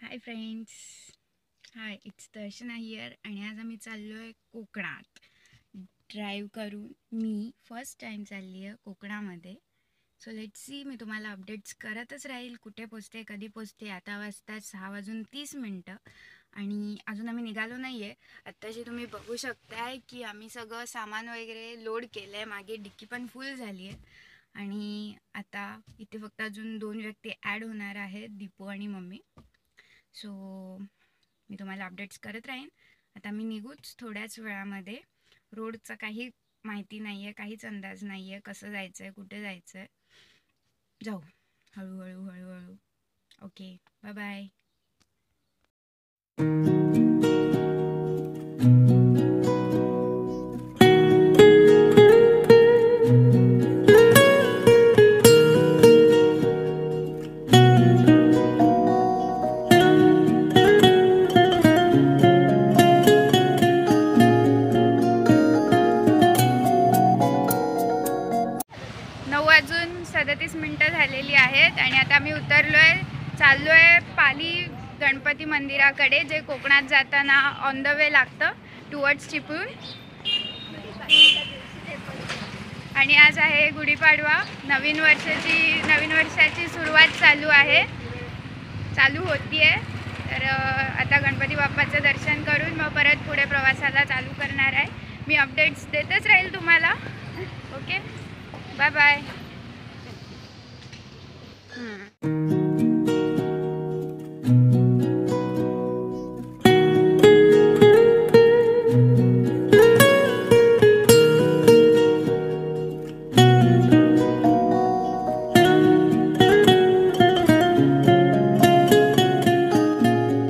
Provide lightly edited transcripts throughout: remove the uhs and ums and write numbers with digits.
Hi friends. High, it's Darshana here आणि आज आम्ही चाललो आहे कोकणात ड्राईव्ह करून. मी फर्स्ट टाईम चालली आहे कोकणामध्ये. सो लेट्स सी, मी तुम्हाला अपडेट्स करतच राहील कुठे पोचते, कधी पोचते. आता वाजतात 6:30 आणि अजून आम्ही निघालो नाही आहे. आत्ताशी तुम्ही बघू शकताय की आम्ही सगळं सामान वगैरे लोड केलं आहे. मागे डिक्की पण फुल झाली आहे आणि आता इथे फक्त अजून 2 व्यक्ती ॲड होणार आहेत, दीपू आणि मम्मी. सो मी तुम्हाला अपडेट्स करत राहीन. आता मी निघूच थोड्याच वेळामध्ये. रोडचा काही माहिती नाही आहे, काहीच अंदाज नाही आहे कसं जायचं आहे, कुठे जायचं आहे. जाऊ हळूहळू हळूहळू. Okay, bye bye. वाजून 37 झालेली आहेत आणि आता मी उतरलोय, चाललोय पाली गणपती मंदिराकडे, जे कोकणात जाताना ऑन द वे लागतं टुवर्ड्स चिपळूण. आणि आज आहे गुढीपाडवा. नवीन वर्षाची सुरुवात चालू होतीये. तर आता गणपती बाप्पाचं दर्शन करून मग परत पुढे प्रवासाला चालू करणार आहे. मी अपडेट्स देतच राहील तुम्हाला. Okay, bye bye.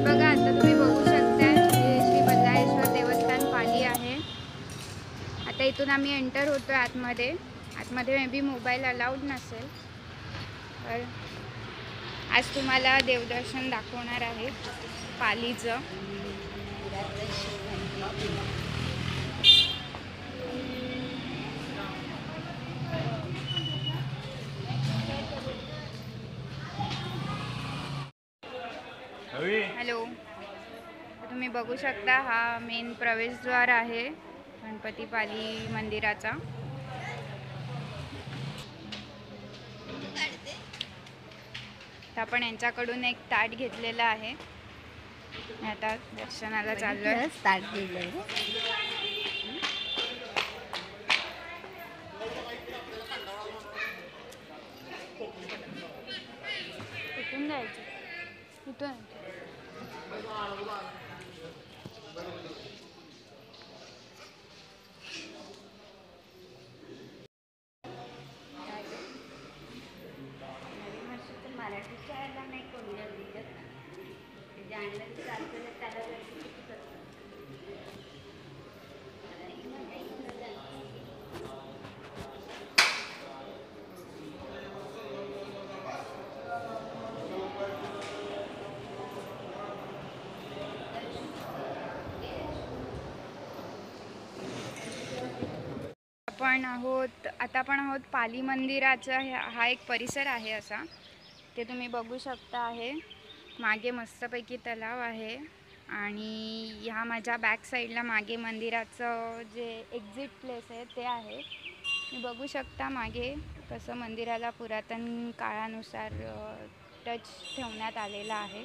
बघा, आता तुम्ही बघू शकता श्री बल्लाळेश्वर देवस्थान पाली आहे. आता इथून आम्ही एंटर होतोय आतमध्ये. मे बी मोबाईल अलाउड नसेल. तर आज तुम्हाला देवदर्शन दाखवणार आहे पालीचं. हॅलो, तुम्ही बघू शकता हा मेन प्रवेशद्वार आहे गणपती पाली मंदिराचा. आपण यांच्याकडून एक ताट घेतलेला आहे. आता दर्शनाला चाललोय. ताट दिलंय. कुठून जायचं? कुठून? मराठी शाळेला नाही कोणत्या दिलं ते जाणलं चालतं त्याला. आपण आहोत पाली मंदिराचा. हा एक परिसर आहे असा, ते तुम्ही बघू शकता आहे. मागे मस्तपैकी तलाव आहे आणि ह्या माझ्या बॅक साईडला मागे मंदिराचं जे एक्झिट प्लेस आहे ते आहे. तुम्ही बघू शकता मागे कसं मंदिराला पुरातन काळानुसार टच ठेवण्यात आलेला आहे.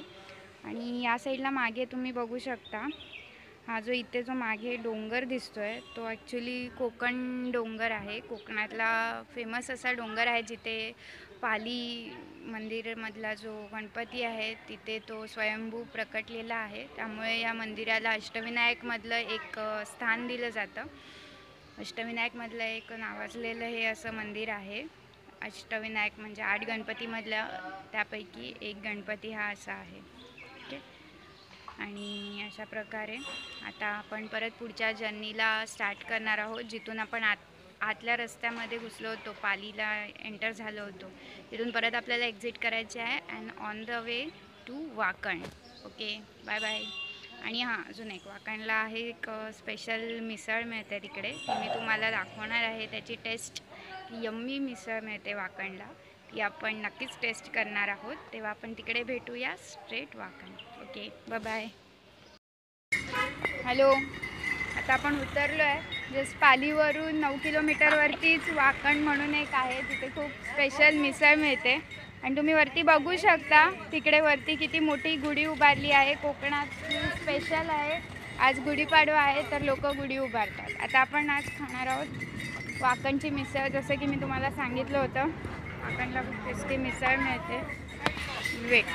आणि या साईडला मागे तुम्ही बघू शकता, हा इथे जो मागे डोंगर दिसतोय तो ॲक्च्युली कोकण डोंगर आहे. कोकणातला फेमस असा डोंगर आहे जिथे पाली मंदिरमधला जो गणपती आहे तिथे तो स्वयंभू प्रकटलेला आहे. त्यामुळे या मंदिराला अष्टविनायकमधलं एक स्थान दिलं जातं. अष्टविनायकमधलं एक नावाजलेलं हे असं मंदिर आहे. अष्टविनायक म्हणजे 8 गणपतीमधला त्यापैकी एक गणपती हा असा आहे. ओके, आणि अशा प्रकारे आता आपण परत पुढच्या जर्नीला स्टार्ट करणार आहोत. जिथून आपण आतल्या रस्त्यामध्ये घुसलो होतो, पालीला एंटर झालो होतो, तिथून परत आपल्याला एक्झिट करायचे आहे and on the way to Wakan. Okay, bye bye. आणि हां, अजून एक वाकणला आहे एक स्पेशल मिसळ मिळते तिकडे. मी तुम्हाला दाखवणार आहे त्याची टेस्ट. यम्मी मिसळ मिळते वाकणला. ती आपण नक्कीच टेस्ट करणार आहोत. तेव्हा आपण तिकडे भेटूया straight Wakan. Okay, bye bye. Hello, आता आपण उतरलो आहे जस्ट पालीवरून 9 किलोमीटरवरतीच वाकण म्हणून एक आहे. तिथे खूप स्पेशल मिसळ मिळते आणि तुम्ही वरती बघू शकता तिकडे वरती किती मोठी गुढी उभारली आहे. कोकणातली स्पेशल आहे. आज गुढीपाडवा आहे तर लोक गुढी उभारतात. आता आपण आज खाणार आहोत वाकणची मिसळ. जसं की मी तुम्हाला सांगितलं होतं, वाकणला खूप टेस्टी मिसळ मिळते. वेट.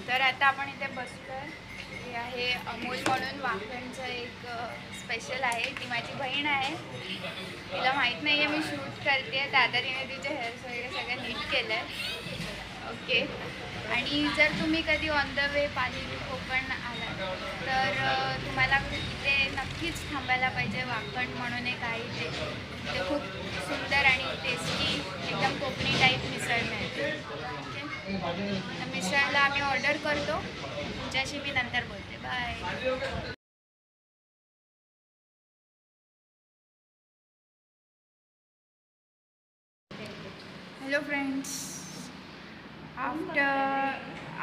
तर आता आपण इथे बसलो आहे. हे आहे अमोल म्हणून वाकणचं एक स्पेशल आहे. ती माझी बहीण आहे. तिला माहीत नाही आहे मी शूट करते. दादारीने तिचे हेअर्स वगैरे सगळं नीट केलं आहे. ओके. आणि जर तुम्ही कधी ऑन द वे पाली कोकण आला तर तुम्हाला इथे नक्कीच थांबायला पाहिजे. वाकण म्हणून एक आहे ते खूप सुंदर आणि टेस्टी एकदम कोकणी टाईप मिसळ मिळते. ओके, मिसळला आम्ही ऑर्डर करतो. तुमच्याशी मी नंतर बोलते. Bye. Hello friends.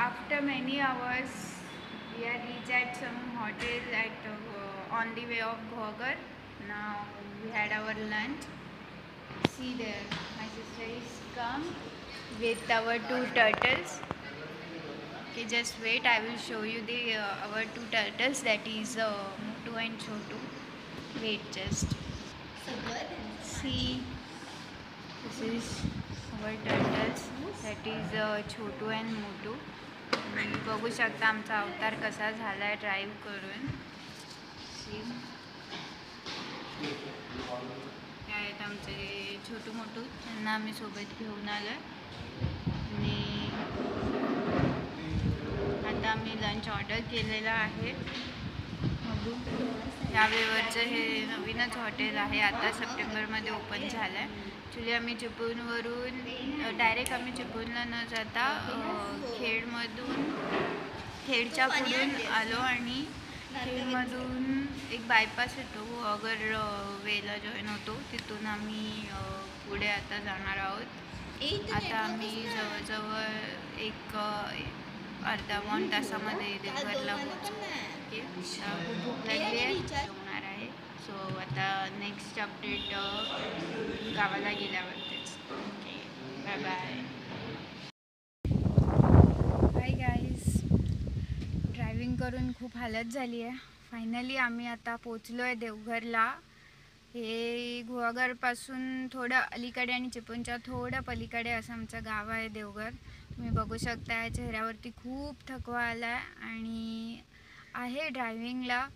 After many hours, we are reached at some hotel on the way of Ghogar. Now we had our lunch. See there, my sister is come with our 2 turtles. Okay, just wait. I will show you our 2 turtles. That is Motu and Chotu. Wait, just see. This is our turtles. That is Chhotu and मोटू. बघू शकता आमचा अवतार कसा झाला आहे drive करून. C हे आहेत आमचे छोटू मोटू. त्यांना आम्ही सोबत घेऊन आलो आहे. आणि आता आम्ही लंच ऑर्डर केलेलं आहे. बघू, या वेवरचं हे नवीनच हॉटेल आहे. आता सप्टेंबरमध्ये ओपन झालं आहे. ॲक्च्युली आम्ही चिपळूणवरून डायरेक्ट आम्ही चिपळूणला न जाता खेडच्या पुढून आलो आणि खेडमधून एक बायपास येतो अगर वेला जॉईन होतो. तिथून आम्ही पुढे आता जाणार आहोत. आता आम्ही जवळजवळ एक अर्धा-पाऊण तासामध्ये देवघरला पोहोचू. ओके, खूप भूक लागली आहे, जेवणार आहे. सो आता नेक्स्ट अपडेट गावाला गेल्यावरतीच. Okay, bye bye. Hi guys, driving करून खूप हालत झाली आहे. फायनली आम्ही आता पोचलो आहे देवघरला. हे गुहागरपासून थोडं अलीकडे आणि चिपळूणच्या थोडं पलीकडे असं आमचं गाव आहे देवघर. तुम्ही बघू शकता चेहऱ्यावरती खूप थकवा आला आहे आणि आहे ड्रायव्हिंगला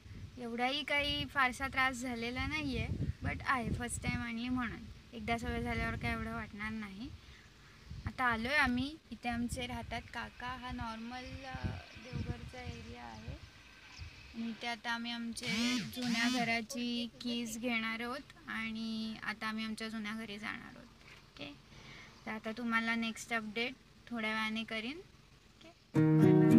एवढाही काही फारसा त्रास झालेला नाही आहे. बट आहे फर्स्ट टाईम आणली म्हणून. एकदा सवय झाल्यावर काय एवढं वाटणार नाही. आता आलो आहे आम्ही. इथे आमचे राहतात काका. हा नॉर्मल देवघरचा एरिया आहे आणि इथे आता आम्ही आमचे जुन्या घराची कीज घेणार आहोत आणि आता आम्ही आमच्या जुन्या घरी जाणार आहोत. ओके, तर आता तुम्हाला नेक्स्ट अपडेट थोड्या वेळाने करीन. Okay, bye bye.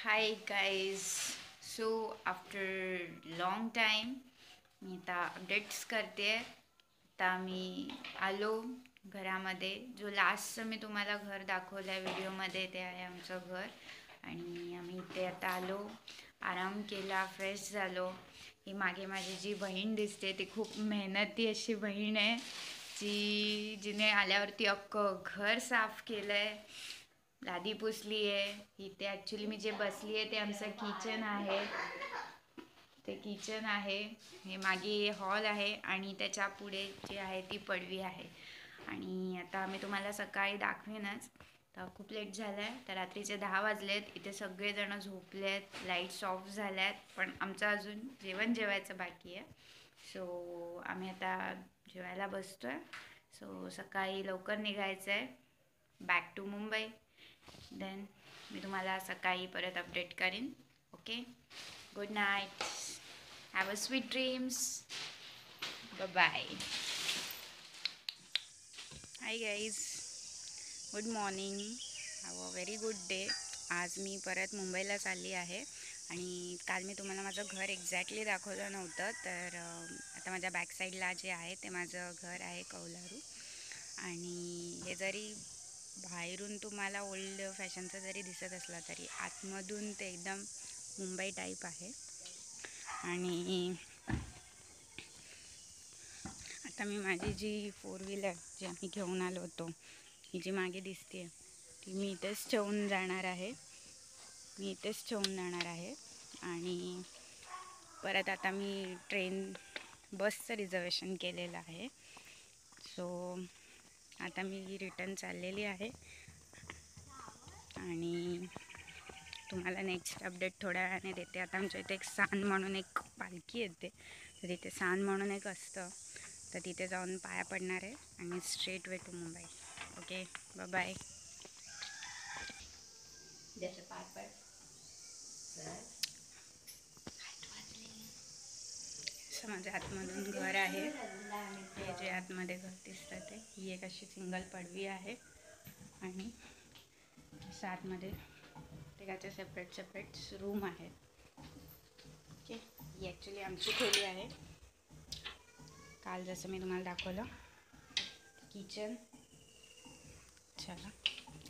Hi guys, so after long time मी आता अपडेट्स करते. आता मी आलो घरामध्ये. जो लास्टचं मी तुम्हाला घर दाखवलं आहे व्हिडिओमध्ये ते आहे आमचं घर. आणि आम्ही इथे आता आलो, आराम केला, फ्रेश झालो. ही मागे माझी जी बहीण दिसते ती खूप मेहनती अशी बहीण आहे, जिने आल्यावरती अख्खं घर साफ केलं आहे, लादी पुसली आहे. इथे ॲक्च्युली मी जे बसली आहे ते आमचं किचन आहे. ते किचन आहे, हे मागे हॉल आहे आणि त्याच्या पुढे जी आहे ती पडवी आहे. आणि आता मी तुम्हाला सकाळी दाखवेनच. तर खूप लेट झालं आहे, तर रात्रीचे 10 वाजलेत. इथे सगळेजण झोपलेत, लाईट्स ऑफ झाल्यात, पण आमचं अजून जेवण जेवायचं बाकी आहे. सो आम्ही आता जेवायला बसतो आहे. सो सकाळी लवकर निघायचं आहे बॅक टू मुंबई. देन मी तुम्हाला सकाळी परत अपडेट करीन. Okay, good night, have a sweet dreams, bye. Hi guys, good morning, have a very good day. आज मी परत मुंबईला चालली आहे. आणि काल मी तुम्हाला माझं घर एक्झॅक्टली दाखवलं नव्हतं, तर आता माझ्या बॅक साईडला जे आहे ते माझं घर आहे कौलारू. आणि हे जरी बाहेरून तुम्हाला ओल्ड फॅशनचं जरी दिसत असलं तरी आतमधून ते एकदम मुंबई टाईप आहे. आणि आता मी माझी जी 4 व्हीलर जी आम्ही घेऊन आलो होतो, ही जी मागे दिसते ती मी इथेच ठेवून जाणार आहे. आणि परत आता मी बसचं रिझर्वेशन केलेलं आहे. सो आता मी रिटर्न चाललेली आहे. आणि तुम्हाला नेक्स्ट अपडेट थोड्या वेळाने देते. आता आमच्या इथे एक सांद म्हणून एक पालखी येते, तर तिथे सांद म्हणून एक असतं, तर तिथे जाऊन पाया पडणार आहे आणि straight way to Mumbai. Okay, bye. असं माझ्या आतमधून घर आहे. हे जे आतमध्ये घर दिसतं ते ही एक अशी सिंगल पडवी आहे. आणि आतमध्ये प्रत्येकाचे सेपरेट रूम आहेत. ओके, ही ॲक्च्युली आमची खोली आहे. काल जसं मी तुम्हाला दाखवलं किचन. चला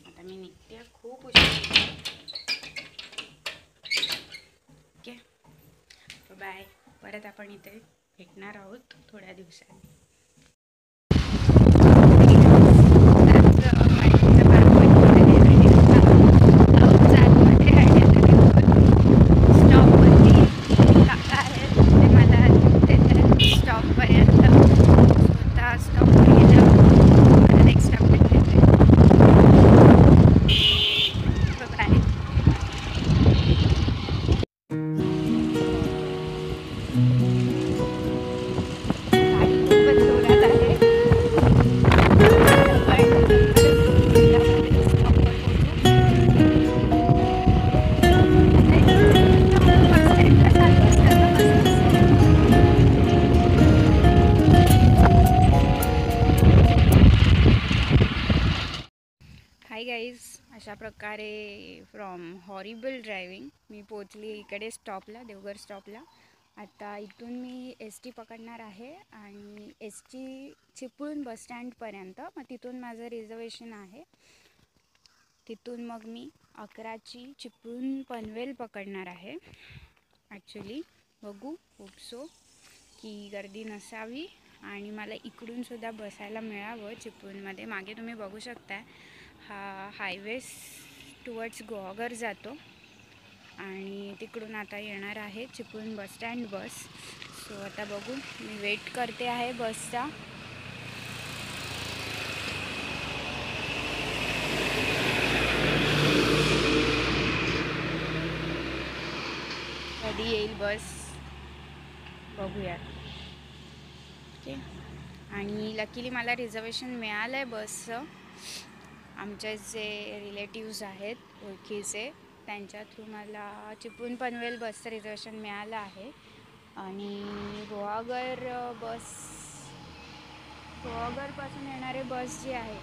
आता मी निघते, खूप उशीर. Okay, bye. परत आपण इथे भेटणार आहोत थोड्या दिवसांनी. हाय गाईज, अशा प्रकारे फ्रॉम हॉरिबल ड्रायविंग मी पोचली इकडे स्टॉपला, देवघर स्टॉपला. आता इथून मी ST पकडणार आहे आणि ST चिपळूण बसस्टँडपर्यंत. मग तिथून माझं रिझर्वेशन आहे. तिथून मग मी 11ची चिपळूण पनवेल पकडणार आहे. ॲक्च्युली बघू, होप सो की गर्दी नसावी आणि मला इकडूनसुद्धा बसायला मिळावं चिपळूणमध्ये. मागे तुम्ही बघू शकता हा हायवे टुवर्ड्स गोवाघर जातो आणि तिकडून आता येणार आहे चिपळूण बसस्टँड बस. सो आता बघू, मी वेट करते आहे बसचा. कधी येईल बस बघूयात. ओके, आणि लकीली मला रिझर्वेशन मिळालं आहे बसचं. आमचे जे रिलेटिव्स आहेत ओळखीचे, त्यांच्या थ्रू मला चिपळूण पनवेल बसचं रिझर्वेशन मिळालं आहे. आणि गोवाघरपासून येणारे बस जे आहे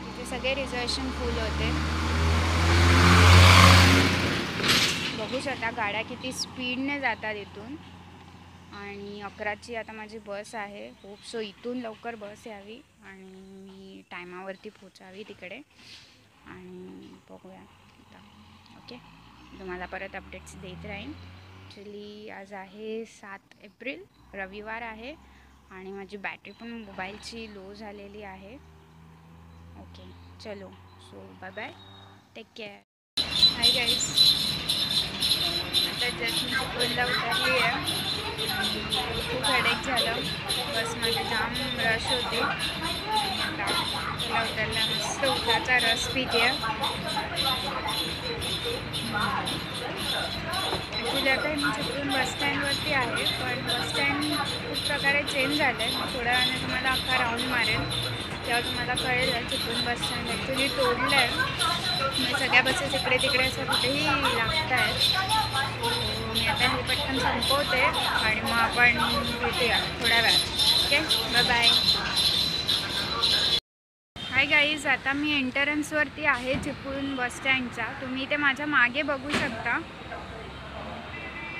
तिथे सगळे रिझर्वेशन फुल होते. बघू शकता गाड्या किती स्पीडने जातात इथून. आणि 11ची आता माझी बस आहे. होप सो इथून लवकर बस यावी आणि मी टायमावरती पोचावी तिकडे आणि बघूया आता. ओके, तुम्हाला परत अपडेट्स देत राहीन. ॲक्च्युली आज आहे 7 एप्रिल, रविवार आहे आणि माझी बॅटरी पण मोबाईलची लो झालेली आहे. ओके चलो, so bye bye, take care. Hi guys, आता जस्ट मी चिपळूणला उतरली आहे. खूप हेडेक झालं, बसमध्ये जाम रश होती. आता तुला उतरला मस्त उसाचा रस पिते. ॲक्च्युली आता मी चिपळूण बसस्टँडवरती आहे, पण बसस्टँड खूप प्रकारे चेंज झालं आहे. मी थोड्या वेळाने तुम्हाला अख्खा राऊंड मारेल, तेव्हा तुम्हाला कळेल चिपळूण बसस्टँड ॲक्च्युली तोडलं आहे. मी सगळ्या बसेस इकडे तिकडे असं कुठेही लागत आहेत. मी आता हे पटकन संपवते आणि मग आपण भेटूया थोड्या वेळात. Okay, bye bye. Hi guys, आता मी एंट्रन्सवरती आहे चिपळूण बसस्टँडच्या. तुम्ही इथे माझ्या मागे बघू शकता.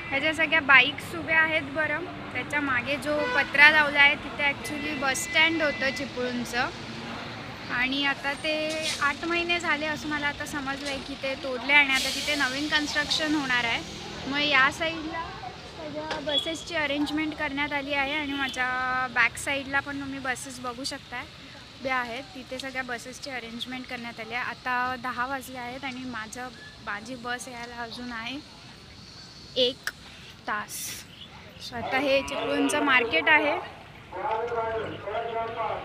ह्याच्या सगळ्या बाईक्स उभ्या आहेत. बरं, त्याच्या मागे जो पत्रा लावला आहे तिथे ॲक्च्युली बसस्टँड होतं चिपळूणचं आणि आता ते 8 महिने झाले असं मला आता समजलं आहे की ते तोडले आणि आता तिथे नवीन कन्स्ट्रक्शन होणार आहे. मग या साईडला सगळ्या बसेसची अरेंजमेंट करण्यात आली आहे आणि माझ्या बॅक साईडला पण तुम्ही बसेस बघू शकताय उभ्या आहेत. तिथे सगळ्या बसेसची अरेंजमेंट करण्यात आली आहे. आता 10 वाजले आहेत आणि माझी बस यायला अजून आहे 1 तास. सो आता हे चिपळूणचं मार्केट आहे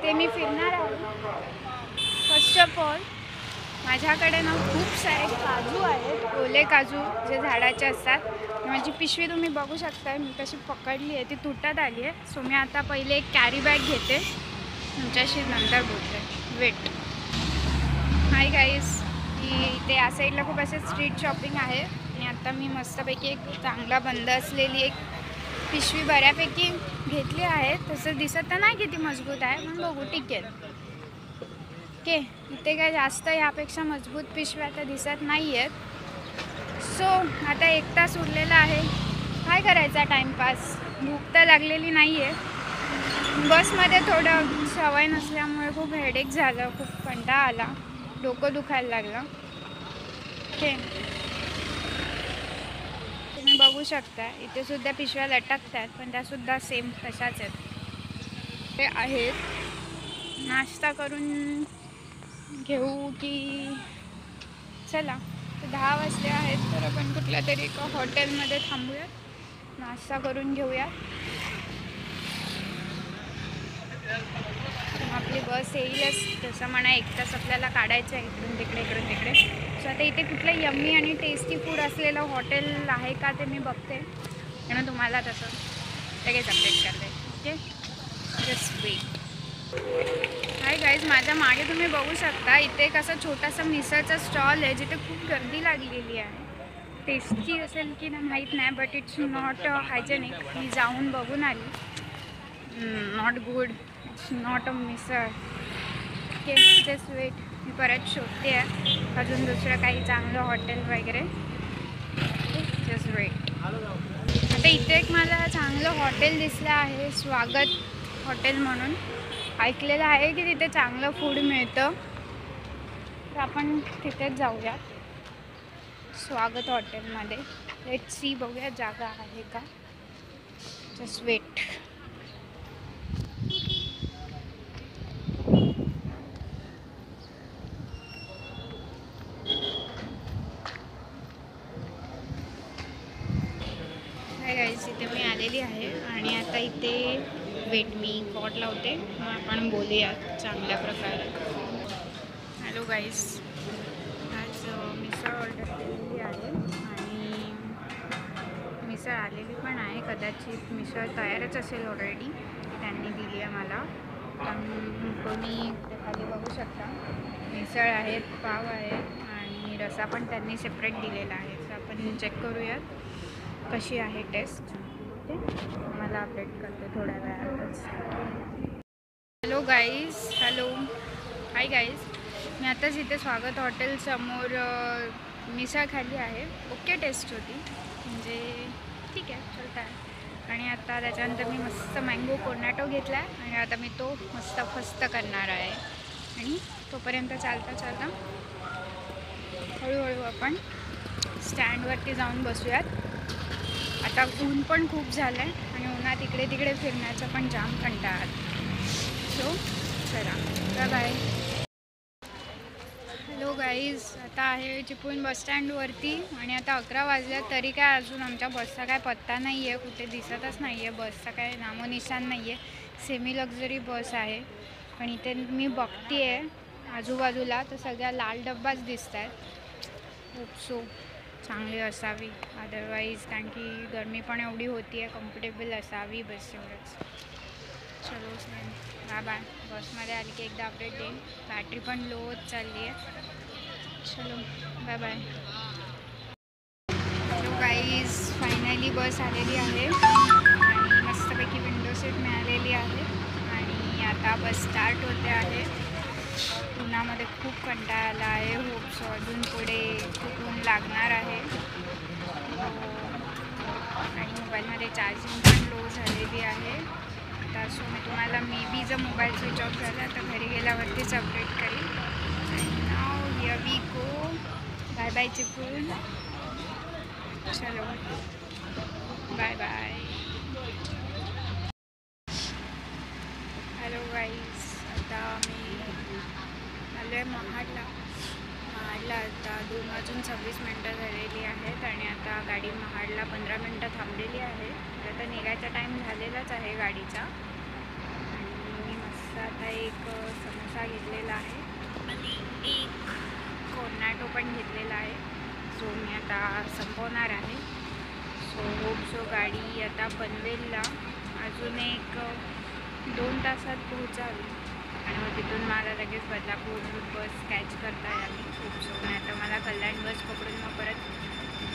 ते मी फिरणार आहे. फर्स्ट ऑफ ऑल माझ्याकडे ना खूप सारे काजू आहेत, ओले काजू जे झाडाचे असतात. माझी पिशवी तुम्ही बघू शकता, मी कशी पकडली आहे ती तुटत आली आहे. सो मी आता पहिले एक कॅरी बॅग घेते, तुमच्याशी नंतर बोलते. वेट. हाय गाईज, इथे या साईडला खूप असे स्ट्रीट शॉपिंग आहे आणि आता मी मस्तपैकी एक चांगला बंद असलेली एक पिशवी बऱ्यापैकी घेतली आहे. तसं दिसत तर नाही किती मजबूत आहे, पण बघू टिकेल. ओके, इथे काय जास्त यापेक्षा मजबूत पिशव्या आता दिसत नाही आहेत. सो आता 1 तास उरलेला आहे. काय करायचा टाईमपास, भूक तर लागलेली नाही आहे. बसमध्ये थोडं सवय नसल्यामुळे खूप हेडेक झालं, खूप कंटाळा आला, डोकं दुखायला लागलं. ओके, तुम्ही बघू शकता इथे सुद्धा पिशव्या लटकत आहेत, पण त्यासुद्धा सेम तशाच आहेत. ते आहेत. नाश्ता करून घेऊ की चला, 10 वाजले आहेत तर आपण कुठल्या तरी एका हॉटेलमध्ये थांबूयात, नाश्ता करून घेऊया. आपली बस येईलच, तसं म्हणा 1 तास आपल्याला काढायचं आहे इकडून तिकडे इकडून तिकडे. सो आता इथे कुठलं यम्मी आणि टेस्टी फूड असलेलं हॉटेल आहे का ते मी बघते आणि तुम्हाला तसं लगेच अपडेट करते. Okay, just wait. Hi guys, माझ्या मागे तुम्ही बघू शकता इथे कसं छोटासा मिसळचा स्टॉल आहे जिथे खूप गर्दी लागलेली आहे. टेस्टी असेल की नाही माहीत नाही, बट इट्स नॉट हायजेनिक. मी जाऊन बघून आली, not good, it's not a misal. Okay, just wait, मी परत शोधते आहे अजून दुसरं काही चांगलं हॉटेल वगैरे. Just wait. आता इथे एक मला चांगलं हॉटेल दिसलं आहे, स्वागत हॉटेल म्हणून. ऐकलेलं आहे की तिथे चांगलं फूड मिळतं, तर आपण तिथेच जाऊया स्वागत हॉटेलमध्ये. लेट्स सी, बघूया जागा आहे का. Just wait. हाय गाईज, इथे मी आलेली आहे आणि आता इथे वेट, मी कॉट लावते, मग आपण बोलूया चांगल्या प्रकारे. हॅलो गाईज, आज मिसळ ऑर्डर केलेली आहे आणि मिसळ आलेली पण आहे. कदाचित मिसळ तयारच असेल ऑलरेडी, त्यांनी दिली आहे मला. कोणी खाली बघू शकता मिसळ आहेत, पाव आहेत आणि रसा पण त्यांनी सेपरेट दिलेला आहे. तर आपण चेक करूयात कशी आहे टेस्ट. ओके, मला अपडेट करते थोड्या वेळातच. Hello guys, hello, hi guys, मी आताच इथे स्वागत हॉटेल समोर मिसळ खाल्ली आहे. ओके टेस्ट होती, म्हणजे ठीक आहे, चलता आहे. आणि आता त्याच्यानंतर मी मस्त मँगो कोर्नेटो घेतला आहे आणि आता मी तो मस्त फस्त करणार आहे. आणि तोपर्यंत चालता चालता हळूहळू आपण स्टँडवरती जाऊन बसूयात. आता ऊन पण खूप झालं आहे आणि उन्हात इकडे तिकडे फिरण्याचा पण जाम कंटाळा आला. सो चला, बाय बाय. हॅलो गाईज, आता आहे चिपळूण बसस्टँडवरती आणि आता 11 वाजल्या तरी काय अजून आमच्या बसचा काय पत्ता नाही आहे, कुठे दिसतच नाही आहे. बसचा काय नामोनिशान नाही आहे. सेमी लक्झरी बस आहे, पण इथे मी बघते आहे आजूबाजूला तर सगळ्या लाल डब्बाच दिसत आहेत. होप सो चांगली असावी, अदरवाईज कारण की गरमी पण एवढी होती आहे, कम्फर्टेबल असावी बस, एवढंच. चलो बाय बाय. बसमध्ये आली की एकदा अपडेट देईन. बॅटरी पण लो होत चालली आहे. चलो bye bye. Hello guys, finally bus आलेली आहे आणि मस्तपैकी विंडो सीट मिळालेली आहे आणि आता बस स्टार्ट होते आहे. उन्हामध्ये खूप कंटाळा आला आहे. होप सो अजून पुढे खूप ऊन लागणार आहे आणि मोबाईलमध्ये चार्जिंग पण लो झालेली आहे. आता सो मी तुम्हाला मे बी जर मोबाईल स्विच ऑफ झाला तर घरी गेल्यावरतीच अपडेट करेन. Now here we go. Bye bye Chiplun. चलो बाय बाय. हॅलो गाईज, आता मी आलो आहे महाडला. आता 2:26 झालेली आहेत आणि आता गाडी महाडला 15 मिनटं थांबलेली आहे. आता निघायचा टाईम झालेलाच आहे गाडीचा आणि मी मस्त आता एक समोसा घेतलेला आहे आणि एक कोर्नॅटो पण घेतलेला आहे. सो मी आता संपवणार आहे. सो गाडी आता पनवेलला अजून एक 2 तासात पोहोचावी आणि मग तिथून मला लगेच बदलापूर बस कॅच करता यावी. खूप सो नाही तर मला कल्याण बस पकडून मग परत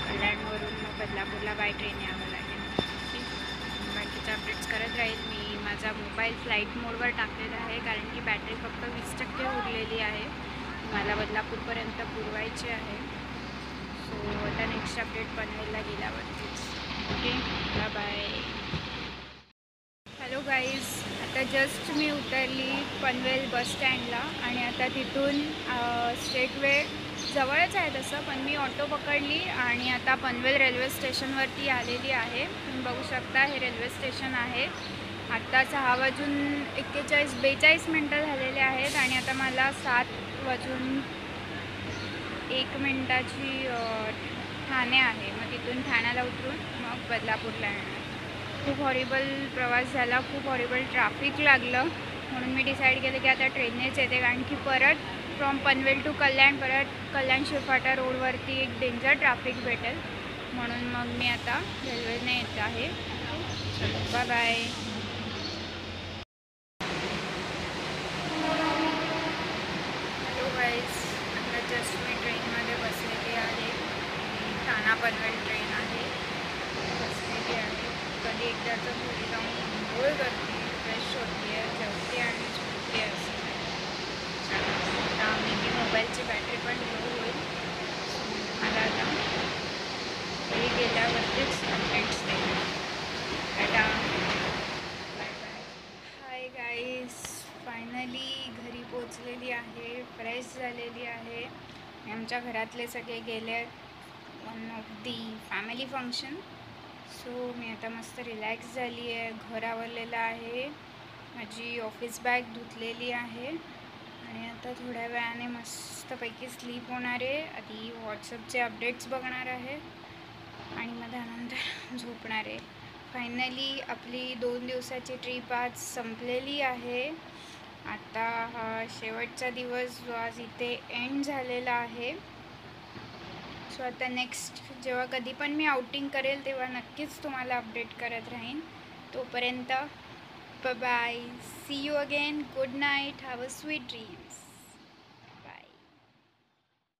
कल्याणवरून मग बदलापूरला बाय ट्रेन यावं लागेल. बाकीच्या अपडेट्स करत राहील मी. माझा मोबाईल फ्लाईट मोडवर टाकलेला आहे कारण की बॅटरी फक्त 20% उरलेली आहे. मला बदलापूरपर्यंत पुरवायची आहे. सो आता नेक्स्ट अपडेट पनवेलला गेल्यावरतीच. Okay, bye bye. Hello guys, आता जस्ट मी उतरली पनवेल बस स्टँडला आणि आता तिथून स्ट्रेट वे जवळच आहे तसं, पण मी ऑटो पकडली आणि आता पनवेल रेल्वे स्टेशनवरती आलेली आहे. तुम्ही बघू शकता हे रेल्वे स्टेशन आहे. आत्ता 6:42 झालेले आहेत आणि आता मला 7:01 ठाणे आहे. मग तिथून ठाण्याला उतरून मग बदलापूरला येणार. खूप हॉरिबल प्रवास झाला, खूप हॉरिबल ट्रॅफिक लागलं, म्हणून मी डिसाईड केलं की आता ट्रेननेच येते कारण की परत फ्रॉम पनवेल टू कल्याण परत कल्याण शिवफाटा रोडवरती एक डेंजर ट्रॅफिक भेटेल, म्हणून मग मी आता रेल्वेने येत आहे. चलो बाय बाय. हॅलो गाईज, आता जस्ट मी ट्रेनमध्ये बसलेली आहे. ठाणा पनवेल ट्रेन आहे, बसलेली आहे. कधी एकदाचं घरी जाऊन आंघोळ करते, फ्रेश होते, जेवते आणि झोपते असं. आता मी मोबाईलची बॅटरी पण लो होईल. मला आता घरी गेल्यावरतीच अपडेट्स देईल. Tata, bye bye. Hi guys, finally घरी पोचलेली आहे, फ्रेश झालेली आहे. आमच्या घरातले सगळे गेले आहेत one of the family function. So मी आता मस्त रिलॅक्स झाली आहे. घर आवरलेलं आहे, माझी ऑफिस बॅग धुतलेली आहे आणि आता थोड्या वेळाने मस्तपैकी स्लीप होणार आहे. आधी व्हॉट्सअपचे अपडेट्स बघणार आहे आणि मग त्यानंतर झोपणार आहे. फायनली आपली 2 दिवसाची ट्रिप आज संपलेली आहे. आता हा शेवटचा दिवस जो आज इथे एंड झालेला आहे. सो आता नेक्स्ट जेव्हा कधी पण मी आउटिंग करेल तेव्हा नक्कीच तुम्हाला अपडेट करत राहीन. तोपर्यंत bye bye, see you again, good night, have a sweet dreams.